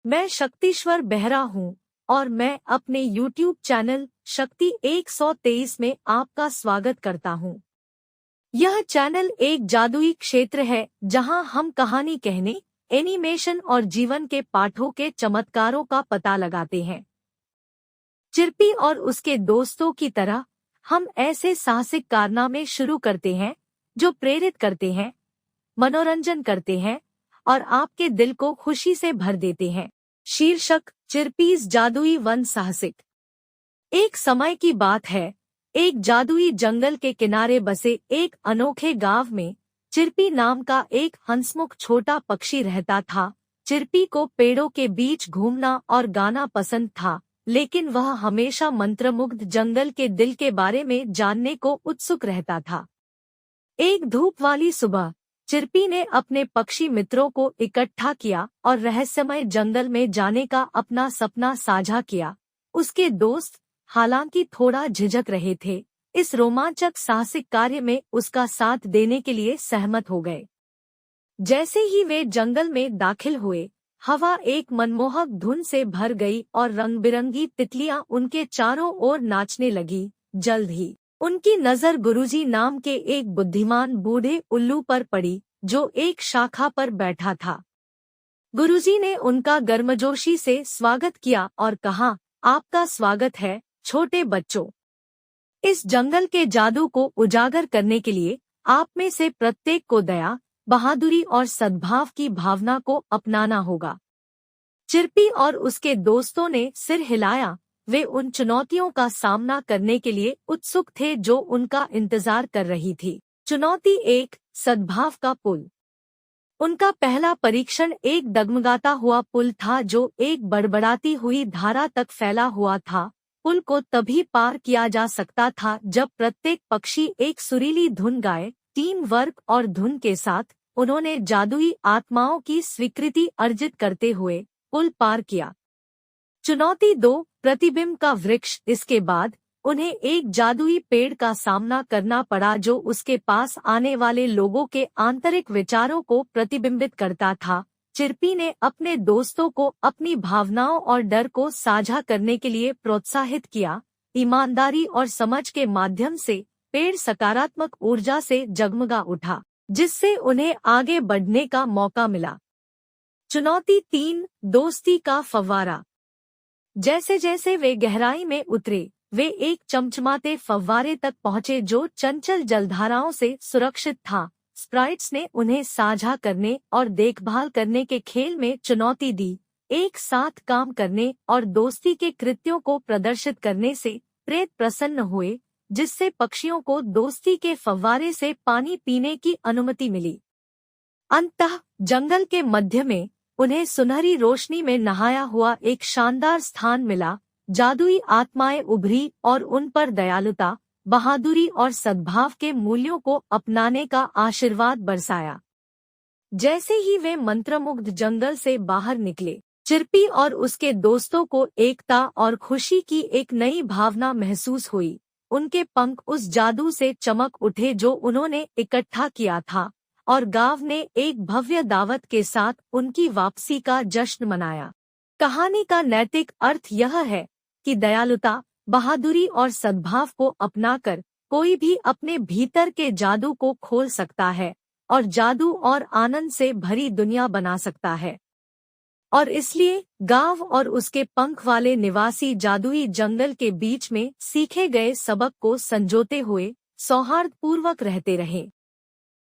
मैं शक्तिश्वर बेहरा हूँ और मैं अपने YouTube चैनल शक्ति 123 में आपका स्वागत करता हूँ। यह चैनल एक जादुई क्षेत्र है जहां हम कहानी कहने, एनिमेशन और जीवन के पाठों के चमत्कारों का पता लगाते हैं। चिर्पी और उसके दोस्तों की तरह हम ऐसे साहसिक कारनामे शुरू करते हैं जो प्रेरित करते हैं, मनोरंजन करते हैं और आपके दिल को खुशी से भर देते हैं। शीर्षक: चिर्पीज जादुई वन साहसिक। एक समय की बात है, एक जादुई जंगल के किनारे बसे एक अनोखे गांव में चिर्पी नाम का एक हंसमुख छोटा पक्षी रहता था। चिर्पी को पेड़ों के बीच घूमना और गाना पसंद था, लेकिन वह हमेशा मंत्रमुग्ध जंगल के दिल के बारे में जानने को उत्सुक रहता था। एक धूप वाली सुबह चिर्पी ने अपने पक्षी मित्रों को इकट्ठा किया और रहस्यमय जंगल में जाने का अपना सपना साझा किया। उसके दोस्त, हालांकि थोड़ा झिझक रहे थे, इस रोमांचक साहसिक कार्य में उसका साथ देने के लिए सहमत हो गए। जैसे ही वे जंगल में दाखिल हुए, हवा एक मनमोहक धुन से भर गई और रंग-बिरंगी तितलियां उनके चारों ओर नाचने लगी। जल्द ही उनकी नजर गुरुजी नाम के एक बुद्धिमान बूढ़े उल्लू पर पड़ी, जो एक शाखा पर बैठा था। गुरुजी ने उनका गर्मजोशी से स्वागत किया और कहा, आपका स्वागत है छोटे बच्चों। इस जंगल के जादू को उजागर करने के लिए आप में से प्रत्येक को दया, बहादुरी और सद्भाव की भावना को अपनाना होगा। चिर्पी और उसके दोस्तों ने सिर हिलाया। वे उन चुनौतियों का सामना करने के लिए उत्सुक थे जो उनका इंतजार कर रही थी। चुनौती 1: सद्भाव का पुल। उनका पहला परीक्षण एक डगमगाता हुआ पुल था जो एक बड़बड़ाती हुई धारा तक फैला हुआ था। पुल को तभी पार किया जा सकता था जब प्रत्येक पक्षी एक सुरीली धुन गाए। टीम वर्क और धुन के साथ उन्होंने जादुई आत्माओं की स्वीकृति अर्जित करते हुए पुल पार किया। चुनौती 2: प्रतिबिंब का वृक्ष। इसके बाद उन्हें एक जादुई पेड़ का सामना करना पड़ा जो उसके पास आने वाले लोगों के आंतरिक विचारों को प्रतिबिंबित करता था। चिर्पी ने अपने दोस्तों को अपनी भावनाओं और डर को साझा करने के लिए प्रोत्साहित किया। ईमानदारी और समझ के माध्यम से पेड़ सकारात्मक ऊर्जा से जगमगा उठा, जिससे उन्हें आगे बढ़ने का मौका मिला। चुनौती 3: दोस्ती का फव्वारा। जैसे जैसे वे गहराई में उतरे, वे एक चमचमाते फव्वारे तक पहुंचे जो चंचल जलधाराओं से सुरक्षित था। स्प्राइट्स ने उन्हें साझा करने और देखभाल करने के खेल में चुनौती दी। एक साथ काम करने और दोस्ती के कृत्यों को प्रदर्शित करने से प्रेत प्रसन्न हुए, जिससे पक्षियों को दोस्ती के फव्वारे से पानी पीने की अनुमति मिली। अंततः जंगल के मध्य में उन्हें सुनहरी रोशनी में नहाया हुआ एक शानदार स्थान मिला। जादुई आत्माएं उभरी और उन पर दयालुता, बहादुरी और सद्भाव के मूल्यों को अपनाने का आशीर्वाद बरसाया। जैसे ही वे मंत्रमुग्ध जंगल से बाहर निकले, चिर्पी और उसके दोस्तों को एकता और खुशी की एक नई भावना महसूस हुई। उनके पंख उस जादू से चमक उठे जो उन्होंने इकट्ठा किया था, और गांव ने एक भव्य दावत के साथ उनकी वापसी का जश्न मनाया। कहानी का नैतिक अर्थ यह है कि दयालुता, बहादुरी और सद्भाव को अपनाकर कोई भी अपने भीतर के जादू को खोल सकता है और जादू और आनंद से भरी दुनिया बना सकता है। और इसलिए गांव और उसके पंख वाले निवासी जादुई जंगल के बीच में सीखे गए सबक को संजोते हुए सौहार्दपूर्वक रहते रहे।